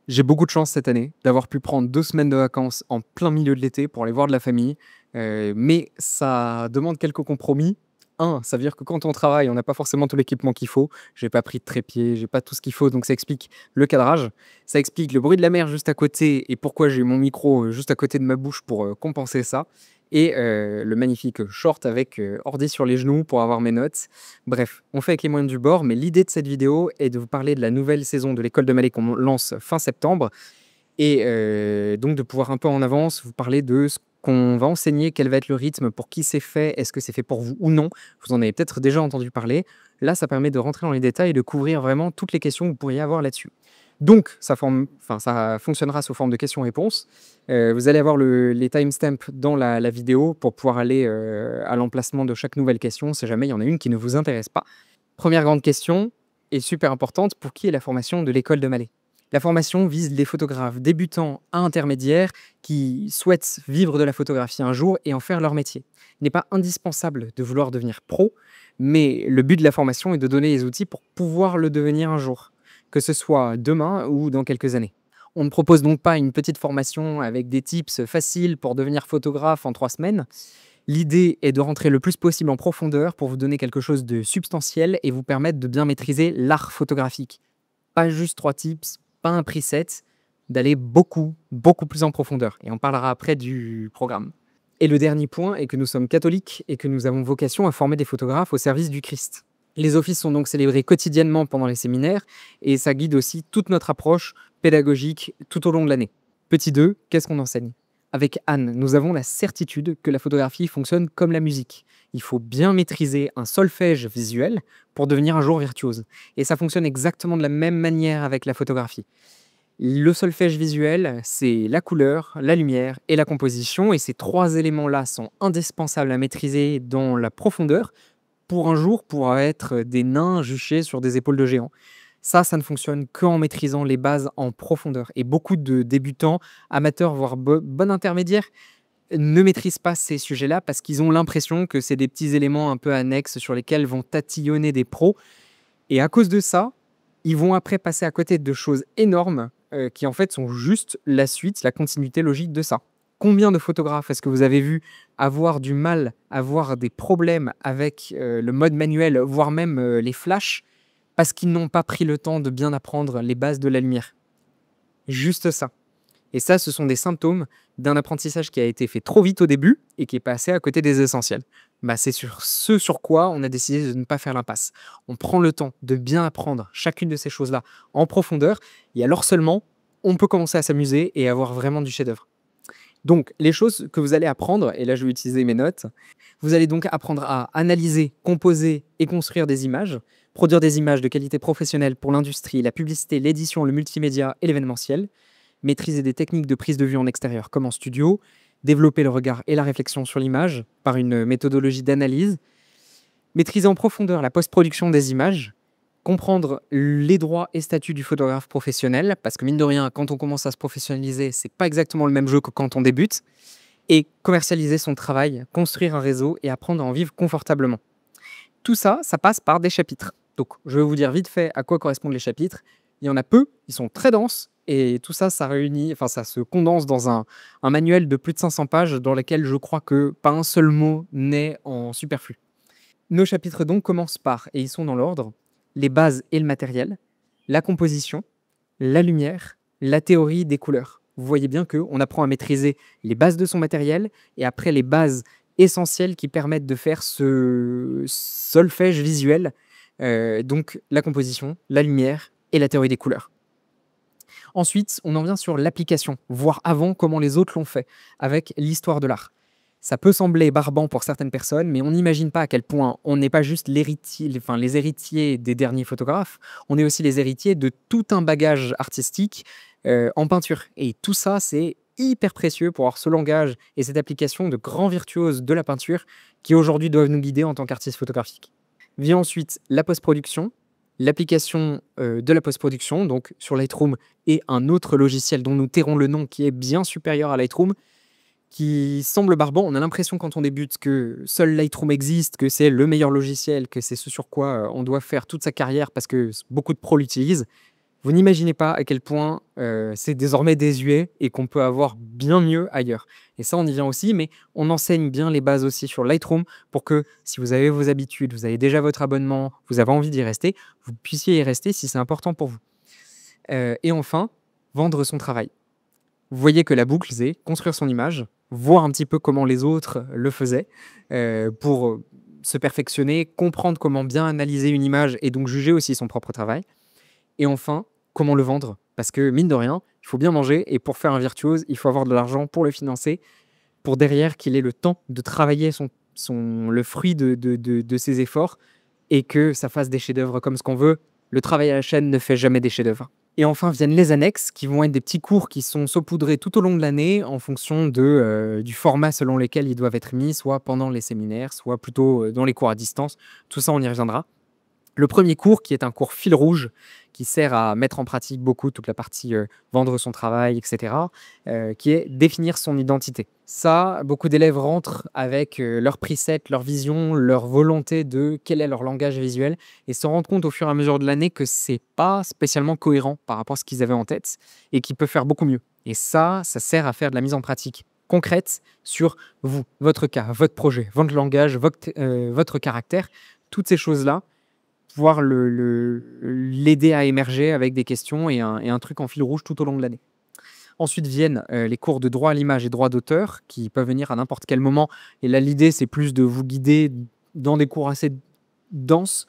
J'ai beaucoup de chance cette année d'avoir pu prendre 2 semaines de vacances en plein milieu de l'été pour aller voir de la famille, mais ça demande quelques compromis. Un, ça veut dire que quand on travaille, on n'a pas forcément tout l'équipement qu'il faut. J'ai pas pris de trépied, j'ai pas tout ce qu'il faut, donc ça explique le cadrage. Ça explique le bruit de la mer juste à côté et pourquoi j'ai mon micro, juste à côté de ma bouche pour, compenser ça et le magnifique short avec, ordi sur les genoux pour avoir mes notes. Bref, on fait avec les moyens du bord, mais l'idée de cette vidéo est de vous parler de la nouvelle saison de l'école de Malais qu'on lance fin septembre et donc de pouvoir un peu en avance vous parler de ce qu'on va enseigner, quel va être le rythme, pour qui c'est fait, est-ce que c'est fait pour vous ou non? Vous en avez peut-être déjà entendu parler. Là, ça permet de rentrer dans les détails et de couvrir vraiment toutes les questions que vous pourriez avoir là-dessus. Donc ça fonctionnera sous forme de questions-réponses. Vous allez avoir les timestamps dans la vidéo pour pouvoir aller, à l'emplacement de chaque nouvelle question, si jamais il y en a une qui ne vous intéresse pas. Première grande question et super importante, pour qui est la formation de l'école de Malais? La formation vise les photographes débutants à intermédiaires qui souhaitent vivre de la photographie un jour et en faire leur métier. Il n'est pas indispensable de vouloir devenir pro, mais le but de la formation est de donner les outils pour pouvoir le devenir un jour, que ce soit demain ou dans quelques années. On ne propose donc pas une petite formation avec des tips faciles pour devenir photographe en 3 semaines. L'idée est de rentrer le plus possible en profondeur pour vous donner quelque chose de substantiel et vous permettre de bien maîtriser l'art photographique. Pas juste 3 tips, pas un preset, d'aller beaucoup, beaucoup plus en profondeur. Et on parlera après du programme. Et le dernier point est que nous sommes catholiques et que nous avons vocation à former des photographes au service du Christ. Les offices sont donc célébrés quotidiennement pendant les séminaires et ça guide aussi toute notre approche pédagogique tout au long de l'année. Petit 2, qu'est-ce qu'on enseigne? Avec Anne, nous avons la certitude que la photographie fonctionne comme la musique. Il faut bien maîtriser un solfège visuel pour devenir un jour virtuose. Et ça fonctionne exactement de la même manière avec la photographie. Le solfège visuel, c'est la couleur, la lumière et la composition. Et ces 3 éléments-là sont indispensables à maîtriser dans la profondeur pour un jour pouvoir être des nains juchés sur des épaules de géants. Ça ne fonctionne qu'en maîtrisant les bases en profondeur. Et beaucoup de débutants, amateurs, voire bon intermédiaires, ne maîtrisent pas ces sujets-là parce qu'ils ont l'impression que c'est des petits éléments un peu annexes sur lesquels vont tatillonner des pros. Et à cause de ça, ils vont après passer à côté de choses énormes qui en fait sont juste la suite, la continuité logique de ça. Combien de photographes est-ce que vous avez vu avoir du mal, avoir des problèmes avec le mode manuel, voire même les flashs, parce qu'ils n'ont pas pris le temps de bien apprendre les bases de la lumière? Juste ça. Et ça, ce sont des symptômes d'un apprentissage qui a été fait trop vite au début et qui est passé à côté des essentiels. C'est sur ce sur quoi on a décidé de ne pas faire l'impasse. On prend le temps de bien apprendre chacune de ces choses-là en profondeur et alors seulement, on peut commencer à s'amuser et avoir vraiment du chef-d'œuvre. Donc, les choses que vous allez apprendre, et là je vais utiliser mes notes, vous allez donc apprendre à analyser, composer et construire des images, produire des images de qualité professionnelle pour l'industrie, la publicité, l'édition, le multimédia et l'événementiel, maîtriser des techniques de prise de vue en extérieur comme en studio, développer le regard et la réflexion sur l'image par une méthodologie d'analyse, maîtriser en profondeur la post-production des images, comprendre les droits et statuts du photographe professionnel, parce que mine de rien, quand on commence à se professionnaliser, c'est pas exactement le même jeu que quand on débute, et commercialiser son travail, construire un réseau et apprendre à en vivre confortablement. Tout ça, ça passe par des chapitres. Donc, je vais vous dire vite fait à quoi correspondent les chapitres. Il y en a peu, ils sont très denses, et tout ça, ça se condense dans un manuel de plus de 500 pages dans lequel je crois que pas un seul mot n'est en superflu. Nos chapitres donc commencent par, et ils sont dans l'ordre, les bases et le matériel, la composition, la lumière, la théorie des couleurs. Vous voyez bien qu'on apprend à maîtriser les bases de son matériel et après les bases essentielles qui permettent de faire ce solfège visuel, donc la composition, la lumière et la théorie des couleurs. Ensuite, on en vient sur l'application, voir avant comment les autres l'ont fait, avec l'histoire de l'art. Ça peut sembler barbant pour certaines personnes, mais on n'imagine pas à quel point on n'est pas juste les héritiers des derniers photographes, on est aussi les héritiers de tout un bagage artistique en peinture. Et tout ça, c'est hyper précieux pour avoir ce langage et cette application de grands virtuoses de la peinture qui aujourd'hui doivent nous guider en tant qu'artistes photographiques. Vient ensuite la post-production, l'application de la post-production, donc sur Lightroom et un autre logiciel dont nous tairons le nom qui est bien supérieur à Lightroom, qui semble barbant. On a l'impression quand on débute que seul Lightroom existe, que c'est le meilleur logiciel, que c'est ce sur quoi on doit faire toute sa carrière parce que beaucoup de pros l'utilisent. Vous n'imaginez pas à quel point, c'est désormais désuet et qu'on peut avoir bien mieux ailleurs. Et ça, on y vient aussi, mais on enseigne bien les bases aussi sur Lightroom pour que si vous avez vos habitudes, vous avez déjà votre abonnement, vous avez envie d'y rester, vous puissiez y rester si c'est important pour vous. Et enfin, vendre son travail. Vous voyez que la boucle, c'est construire son image, voir un petit peu comment les autres le faisaient, pour, se perfectionner, comprendre comment bien analyser une image et donc juger aussi son propre travail. Et enfin, comment le vendre? Parce que mine de rien, il faut bien manger et pour faire un virtuose, il faut avoir de l'argent pour le financer, pour derrière qu'il ait le temps de travailler le fruit de ses efforts et que ça fasse des chefs-d'œuvre comme ce qu'on veut. Le travail à la chaîne ne fait jamais des chefs-d'œuvre. Et enfin viennent les annexes qui vont être des petits cours qui sont saupoudrés tout au long de l'année en fonction du format selon lequel ils doivent être mis, soit pendant les séminaires, soit plutôt dans les cours à distance. Tout ça, on y reviendra. Le premier cours, qui est un cours fil rouge, qui sert à mettre en pratique beaucoup toute la partie vendre son travail, etc., qui est définir son identité. Ça, beaucoup d'élèves rentrent avec leur preset, leur vision, leur volonté de quel est leur langage visuel, et se rendent compte au fur et à mesure de l'année que c'est pas spécialement cohérent par rapport à ce qu'ils avaient en tête, et qu'ils peuvent faire beaucoup mieux. Et ça sert à faire de la mise en pratique concrète sur vous, votre cas, votre projet, votre langage, votre caractère, toutes ces choses-là pouvoir l'aider à émerger avec des questions et un truc en fil rouge tout au long de l'année. Ensuite viennent les cours de droit à l'image et droit d'auteur qui peuvent venir à n'importe quel moment. Et là, l'idée, c'est plus de vous guider dans des cours assez denses,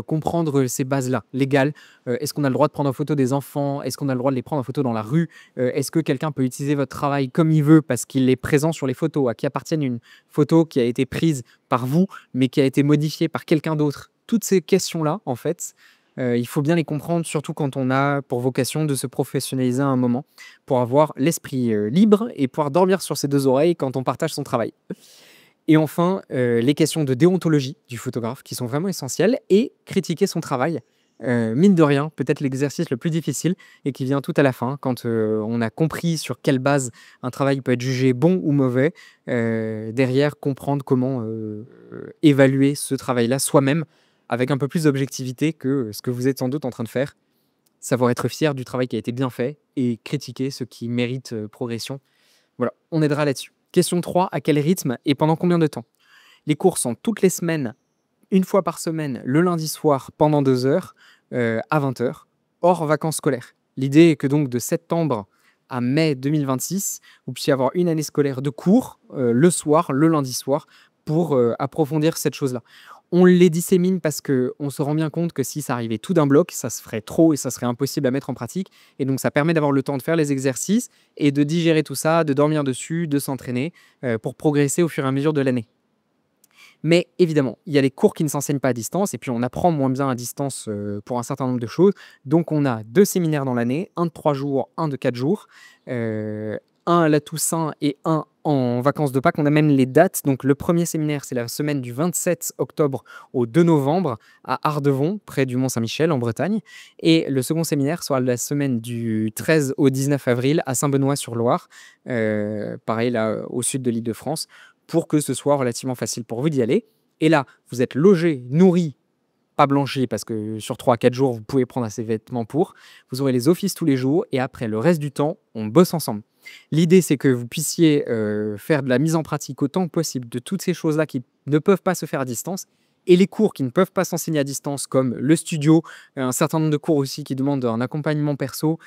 comprendre ces bases-là, légales. Est-ce qu'on a le droit de prendre en photo des enfants? Est-ce qu'on a le droit de les prendre en photo dans la rue? Est-ce que quelqu'un peut utiliser votre travail comme il veut parce qu'il est présent sur les photos? À qui appartient une photo qui a été prise par vous, mais qui a été modifiée par quelqu'un d'autre? Toutes ces questions-là, en fait, il faut bien les comprendre, surtout quand on a pour vocation de se professionnaliser à un moment, pour avoir l'esprit libre et pouvoir dormir sur ses deux oreilles quand on partage son travail. Et enfin, les questions de déontologie du photographe qui sont vraiment essentielles et critiquer son travail. Mine de rien, peut-être l'exercice le plus difficile et qui vient tout à la fin, quand on a compris sur quelle base un travail peut être jugé bon ou mauvais, derrière comprendre comment évaluer ce travail-là soi-même avec un peu plus d'objectivité que ce que vous êtes sans doute en train de faire. Savoir être fier du travail qui a été bien fait et critiquer ce qui mérite progression. Voilà, on aidera là-dessus. Question 3, à quel rythme et pendant combien de temps? Les cours sont toutes les semaines, une fois par semaine, le lundi soir pendant 2 heures à 20 heures, hors vacances scolaires. L'idée est que donc de septembre à mai 2026, vous puissiez avoir une année scolaire de cours le soir, le lundi soir, pour approfondir cette chose-là. On les dissémine parce qu'on se rend bien compte que si ça arrivait tout d'un bloc, ça se ferait trop et ça serait impossible à mettre en pratique. Et donc, ça permet d'avoir le temps de faire les exercices et de digérer tout ça, de dormir dessus, de s'entraîner pour progresser au fur et à mesure de l'année. Mais évidemment, il y a les cours qui ne s'enseignent pas à distance et puis on apprend moins bien à distance pour un certain nombre de choses. Donc, on a 2 séminaires dans l'année, un de 3 jours, un de 4 jours. Un à la Toussaint et un en vacances de Pâques. On a même les dates. Donc, le premier séminaire, c'est la semaine du 27 octobre au 2 novembre à Ardevon, près du Mont-Saint-Michel, en Bretagne. Et le second séminaire sera la semaine du 13 au 19 avril à Saint-Benoît-sur-Loire, pareil, là, au sud de l'Île-de-France, pour que ce soit relativement facile pour vous d'y aller. Et là, vous êtes logé, nourri, pas blanchi, parce que sur 3 à 4 jours, vous pouvez prendre assez vêtements pour. Vous aurez les offices tous les jours et après, le reste du temps, on bosse ensemble. L'idée, c'est que vous puissiez faire de la mise en pratique autant que possible de toutes ces choses-là qui ne peuvent pas se faire à distance et les cours qui ne peuvent pas s'enseigner à distance, comme le studio, un certain nombre de cours aussi qui demandent un accompagnement perso.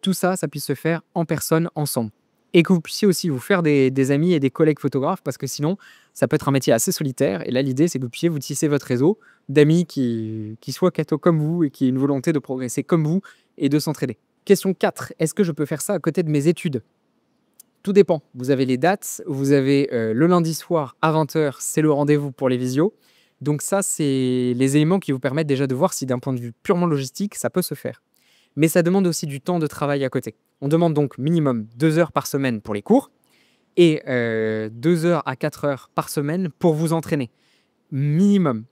Tout ça, ça puisse se faire en personne, ensemble. Et que vous puissiez aussi vous faire des amis et des collègues photographes, parce que sinon, ça peut être un métier assez solitaire. Et là, l'idée, c'est que vous puissiez vous tisser votre réseau d'amis qui soient cathos comme vous et qui aient une volonté de progresser comme vous et de s'entraider. Question 4. Est-ce que je peux faire ça à côté de mes études? Tout dépend. Vous avez les dates. Vous avez le lundi soir à 20 h, c'est le rendez-vous pour les visios. Donc ça, c'est les éléments qui vous permettent déjà de voir si d'un point de vue purement logistique, ça peut se faire. Mais ça demande aussi du temps de travail à côté. On demande donc minimum 2 heures par semaine pour les cours et 2 heures à 4 heures par semaine pour vous entraîner. Minimum.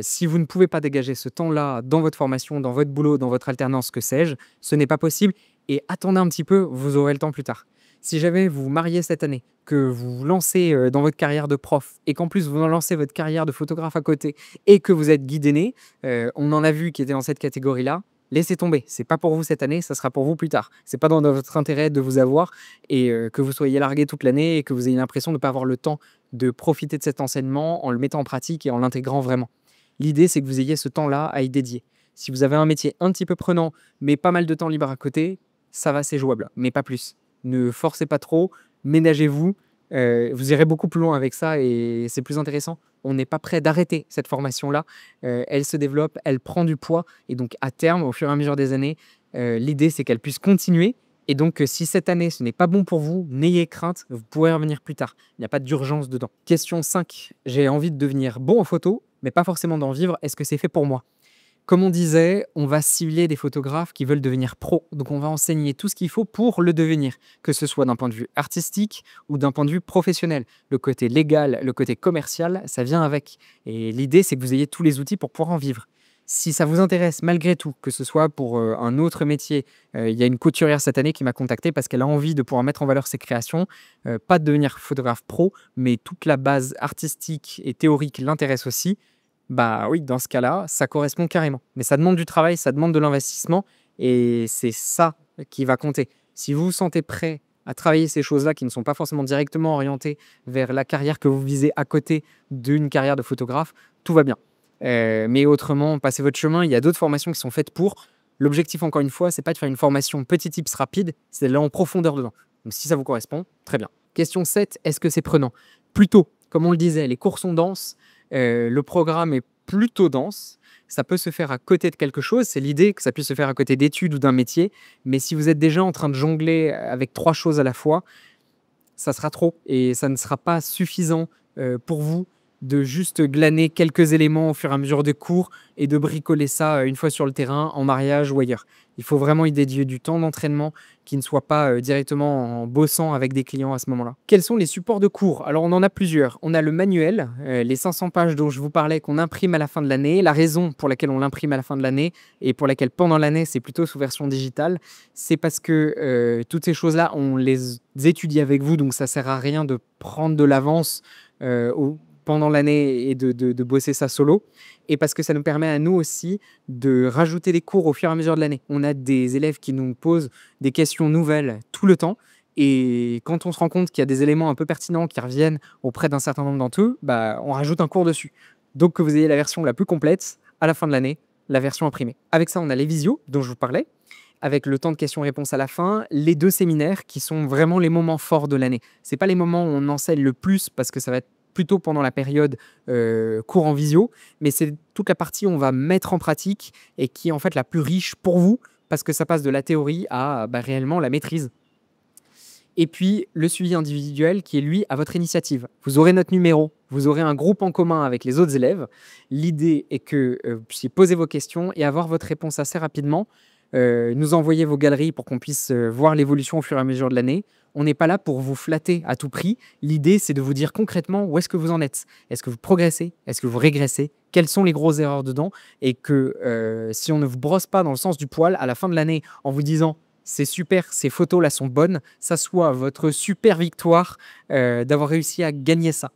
Si vous ne pouvez pas dégager ce temps-là dans votre formation, dans votre boulot, dans votre alternance, que sais-je, ce n'est pas possible. Et attendez un petit peu, vous aurez le temps plus tard. Si jamais vous vous mariez cette année, que vous vous lancez dans votre carrière de prof et qu'en plus vous lancez votre carrière de photographe à côté et que vous êtes guide aîné, on en a vu qui était dans cette catégorie-là, laissez tomber. C'est pas pour vous cette année, ça sera pour vous plus tard. C'est pas dans votre intérêt de vous avoir et que vous soyez largué toute l'année et que vous ayez l'impression de ne pas avoir le temps de profiter de cet enseignement en le mettant en pratique et en l'intégrant vraiment. L'idée, c'est que vous ayez ce temps-là à y dédier. Si vous avez un métier un petit peu prenant, mais pas mal de temps libre à côté, ça va, c'est jouable, mais pas plus. Ne forcez pas trop, ménagez-vous. Vous irez beaucoup plus loin avec ça et c'est plus intéressant. On n'est pas prêt d'arrêter cette formation-là. Elle se développe, elle prend du poids et donc à terme, au fur et à mesure des années, l'idée c'est qu'elle puisse continuer. Et donc, si cette année ce n'est pas bon pour vous, n'ayez crainte, vous pourrez revenir plus tard. Il n'y a pas d'urgence dedans. Question 5. J'ai envie de devenir bon en photo, mais pas forcément d'en vivre. Est-ce que c'est fait pour moi? Comme on disait, on va cibler des photographes qui veulent devenir pro. Donc, on va enseigner tout ce qu'il faut pour le devenir, que ce soit d'un point de vue artistique ou d'un point de vue professionnel. Le côté légal, le côté commercial, ça vient avec. Et l'idée, c'est que vous ayez tous les outils pour pouvoir en vivre. Si ça vous intéresse malgré tout, que ce soit pour un autre métier, il y a une couturière cette année qui m'a contacté parce qu'elle a envie de pouvoir mettre en valeur ses créations, pas de devenir photographe pro, mais toute la base artistique et théorique l'intéresse aussi. Bah oui, dans ce cas-là, ça correspond carrément. Mais ça demande du travail, ça demande de l'investissement et c'est ça qui va compter. Si vous vous sentez prêt à travailler ces choses-là qui ne sont pas forcément directement orientées vers la carrière que vous visez à côté d'une carrière de photographe, tout va bien. Mais autrement, passez votre chemin. Il y a d'autres formations qui sont faites pour. L'objectif, encore une fois, c'est pas de faire une formation petit tips rapide, c'est d'aller en profondeur dedans. Donc si ça vous correspond, très bien. Question 7, est-ce que c'est prenant? Plutôt, comme on le disait, les cours sont denses, le programme est plutôt dense. Ça peut se faire à côté de quelque chose. C'est l'idée que ça puisse se faire à côté d'études ou d'un métier. Mais si vous êtes déjà en train de jongler avec 3 choses à la fois, ça sera trop et ça ne sera pas suffisant pour vous de juste glaner quelques éléments au fur et à mesure des cours et de bricoler ça une fois sur le terrain, en mariage ou ailleurs. Il faut vraiment y dédier du temps d'entraînement qui ne soit pas directement en bossant avec des clients à ce moment-là. Quels sont les supports de cours? Alors on en a plusieurs. On a le manuel, les 500 pages dont je vous parlais qu'on imprime à la fin de l'année. La raison pour laquelle on l'imprime à la fin de l'année et pour laquelle pendant l'année c'est plutôt sous version digitale, c'est parce que toutes ces choses-là, on les étudie avec vous, donc ça sert à rien de prendre de l'avance pendant l'année et de bosser ça solo. Et parce que ça nous permet à nous aussi de rajouter des cours au fur et à mesure de l'année. On a des élèves qui nous posent des questions nouvelles tout le temps. Et quand on se rend compte qu'il y a des éléments un peu pertinents qui reviennent auprès d'un certain nombre d'entre eux, bah, on rajoute un cours dessus. Donc que vous ayez la version la plus complète à la fin de l'année, la version imprimée. Avec ça, on a les visios dont je vous parlais, avec le temps de questions-réponses à la fin, les 2 séminaires qui sont vraiment les moments forts de l'année. Ce n'est pas les moments où on enseigne le plus parce que ça va être plutôt pendant la période cours en visio, mais c'est toute la partie où on va mettre en pratique et qui est en fait la plus riche pour vous parce que ça passe de la théorie à réellement la maîtrise. Et puis le suivi individuel qui est lui à votre initiative. Vous aurez notre numéro, vous aurez un groupe en commun avec les autres élèves. L'idée est que vous puissiez poser vos questions et avoir votre réponse assez rapidement. Nous envoyer vos galeries pour qu'on puisse voir l'évolution au fur et à mesure de l'année. On n'est pas là pour vous flatter à tout prix. L'idée, c'est de vous dire concrètement où est-ce que vous en êtes. Est-ce que vous progressez? Est-ce que vous régressez? Quelles sont les grosses erreurs dedans? Et que si on ne vous brosse pas dans le sens du poil à la fin de l'année en vous disant c'est super, ces photos-là sont bonnes, ça soit votre super victoire d'avoir réussi à gagner ça.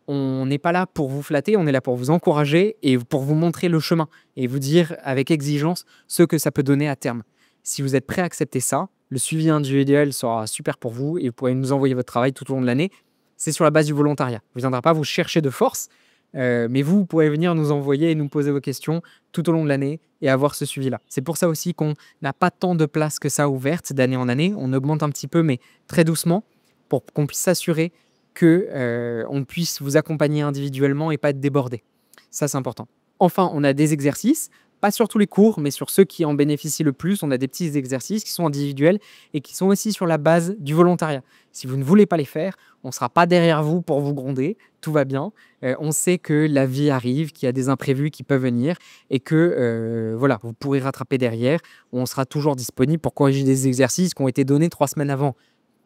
On n'est pas là pour vous flatter, on est là pour vous encourager et pour vous montrer le chemin et vous dire avec exigence ce que ça peut donner à terme. Si vous êtes prêt à accepter ça, le suivi individuel sera super pour vous et vous pourrez nous envoyer votre travail tout au long de l'année. C'est sur la base du volontariat. On ne viendra pas vous chercher de force, mais vous pourrez venir nous envoyer et nous poser vos questions tout au long de l'année et avoir ce suivi-là. C'est pour ça aussi qu'on n'a pas tant de places que ça ouvertes d'année en année. On augmente un petit peu, mais très doucement, pour qu'on puisse s'assurer qu'on puisse vous accompagner individuellement et pas être débordé. Ça, c'est important. Enfin, on a des exercices, pas sur tous les cours, mais sur ceux qui en bénéficient le plus. On a des petits exercices qui sont individuels et qui sont aussi sur la base du volontariat. Si vous ne voulez pas les faire, on ne sera pas derrière vous pour vous gronder. Tout va bien. On sait que la vie arrive, qu'il y a des imprévus qui peuvent venir et que voilà, vous pourrez rattraper derrière. On sera toujours disponible pour corriger des exercices qui ont été donnés 3 semaines avant.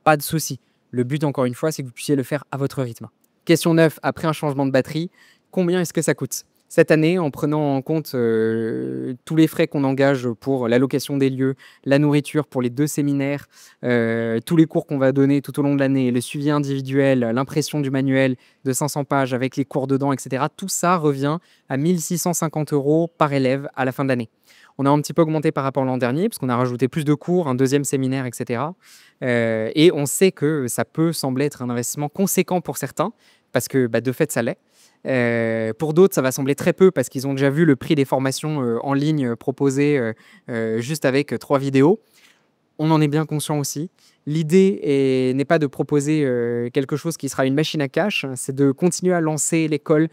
Pas de souci. Le but, encore une fois, c'est que vous puissiez le faire à votre rythme. Question 9, après un changement de batterie, combien est-ce que ça coûte? Cette année, en prenant en compte tous les frais qu'on engage pour la location des lieux, la nourriture pour les 2 séminaires, tous les cours qu'on va donner tout au long de l'année, le suivi individuel, l'impression du manuel de 500 pages avec les cours dedans, etc. Tout ça revient à 1 650 € par élève à la fin de l'année. On a un petit peu augmenté par rapport à l'an dernier, parce qu'on a rajouté plus de cours, un deuxième séminaire, et cetera. Et on sait que ça peut sembler être un investissement conséquent pour certains, parce que bah, de fait, ça l'est. Pour d'autres, ça va sembler très peu parce qu'ils ont déjà vu le prix des formations en ligne proposées juste avec 3 vidéos. On en est bien conscient aussi. L'idée n'est pas de proposer quelque chose qui sera une machine à cash, c'est de continuer à lancer l'école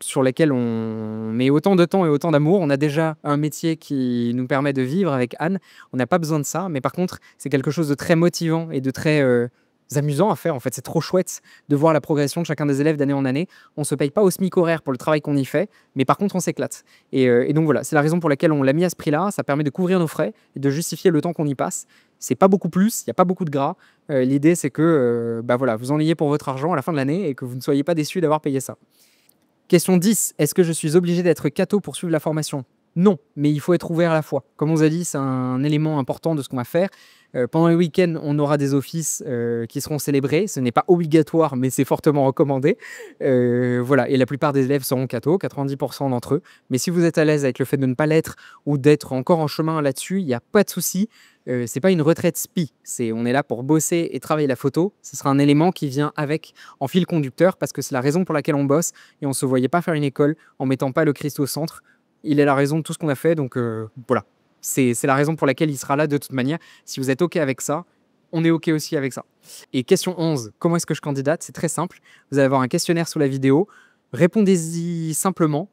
sur laquelle on met autant de temps et autant d'amour. On a déjà un métier qui nous permet de vivre avec Anne. On n'a pas besoin de ça, mais par contre, c'est quelque chose de très motivant et de très amusant à faire. En fait, c'est trop chouette de voir la progression de chacun des élèves d'année en année. On se paye pas au SMIC horaire pour le travail qu'on y fait, mais par contre, on s'éclate. Et donc voilà, c'est la raison pour laquelle on l'a mis à ce prix-là. Ça permet de couvrir nos frais et de justifier le temps qu'on y passe. C'est pas beaucoup plus, il n'y a pas beaucoup de gras. L'idée, c'est que bah voilà, vous en ayez pour votre argent à la fin de l'année et que vous ne soyez pas déçus d'avoir payé ça. Question 10. Est-ce que je suis obligé d'être catho pour suivre la formation? Non, mais il faut être ouvert à la fois. Comme on vous a dit, c'est un élément important de ce qu'on va faire. Pendant les week-ends, on aura des offices qui seront célébrés. Ce n'est pas obligatoire, mais c'est fortement recommandé. Voilà, et la plupart des élèves seront catho, 90% d'entre eux. Mais si vous êtes à l'aise avec le fait de ne pas l'être ou d'être encore en chemin là-dessus, il n'y a pas de souci. C'est pas une retraite SPI. On est là pour bosser et travailler la photo. Ce sera un élément qui vient avec en fil conducteur parce que c'est la raison pour laquelle on bosse et on ne se voyait pas faire une école en mettant pas le Christ au centre. Il est la raison de tout ce qu'on a fait, donc voilà. C'est la raison pour laquelle il sera là de toute manière. Si vous êtes OK avec ça, on est OK aussi avec ça. Et question 11, comment est-ce que je candidate? C'est très simple. Vous allez avoir un questionnaire sous la vidéo. Répondez-y simplement.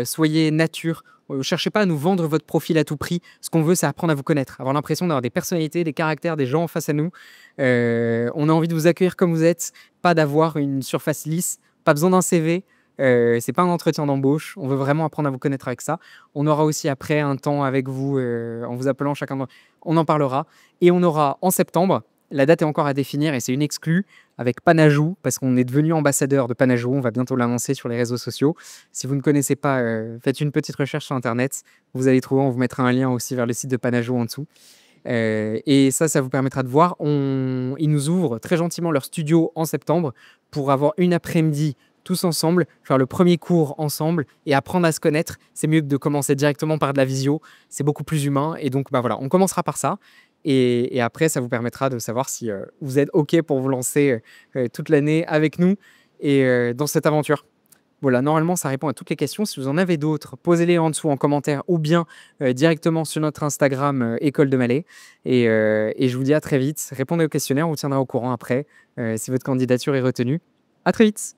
Soyez nature. Cherchez pas à nous vendre votre profil à tout prix. Ce qu'on veut, c'est apprendre à vous connaître. Avoir l'impression d'avoir des personnalités, des caractères, des gens en face à nous. On a envie de vous accueillir comme vous êtes. Pas d'avoir une surface lisse. Pas besoin d'un CV. C'est pas un entretien d'embauche. On veut vraiment apprendre à vous connaître avec ça. On aura aussi après un temps avec vous en vous appelant chacun. On en parlera. Et on aura en septembre, la date est encore à définir et c'est une exclue avec Panajou parce qu'on est devenu ambassadeur de Panajou. On va bientôt l'annoncer sur les réseaux sociaux. Si vous ne connaissez pas, faites une petite recherche sur Internet. Vous allez trouver, on vous mettra un lien aussi vers le site de Panajou en dessous. Et ça vous permettra de voir. Ils nous ouvrent très gentiment leur studio en septembre pour avoir une après-midi tous ensemble, faire le premier cours ensemble et apprendre à se connaître. C'est mieux que de commencer directement par de la visio. C'est beaucoup plus humain. Et donc, bah voilà, on commencera par ça. Et après, ça vous permettra de savoir si vous êtes OK pour vous lancer toute l'année avec nous et dans cette aventure. Voilà, normalement, ça répond à toutes les questions. Si vous en avez d'autres, posez-les en dessous en commentaire ou bien directement sur notre Instagram École de Malais. Et je vous dis à très vite. Répondez au questionnaire, on vous tiendra au courant après si votre candidature est retenue. À très vite.